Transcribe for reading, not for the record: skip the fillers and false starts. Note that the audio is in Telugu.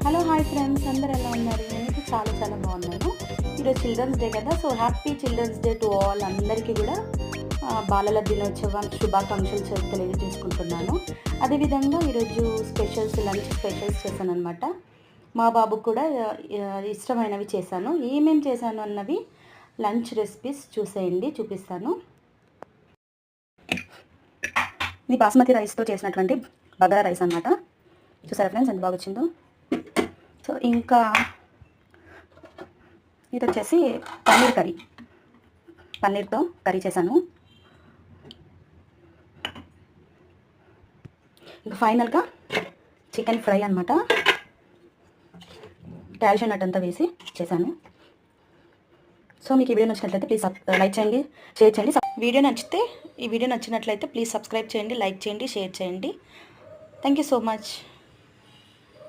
హలో హాయ్ ఫ్రెండ్స్, అందరు ఎలా ఉన్నారు? నేనైతే చాలా బాగున్నాను. ఈరోజు చిల్డ్రన్స్ డే కదా, so happy children's day to all. అందరికీ కూడా బాలల దినోత్సవం శుభాకాంక్షలు తెలియజేసుకుంటున్నాను. అదేవిధంగా ఈరోజు లంచ్ స్పెషల్స్ చేశాను అనమాట. మా బాబుకు కూడా ఇష్టమైనవి చేశాను. ఏమేమి చేశాను అన్నవి లంచ్ రెసిపీస్ చూపిస్తాను. ఇది బాస్మతి రైస్తో చేసినటువంటి బగారా రైస్ అనమాట. చూసారా ఫ్రెండ్స్ ఎంత బాగా వచ్చిందో. సో ఇంకా ఇది వచ్చేసి పన్నీర్తో కర్రీ చేశాను. ఇంకా ఫైనల్గా చికెన్ ఫ్రై అనమాట. క్యాల్షియం నట్ అంతా వేసి చేశాను. సో మీకు ఈ వీడియో నచ్చినట్లయితే ప్లీజ్ లైక్ చేయండి, షేర్ చేయండి. ఈ వీడియో నచ్చినట్లయితే ప్లీజ్ సబ్స్క్రైబ్ చేయండి, లైక్ చేయండి, షేర్ చేయండి. Thank you so much.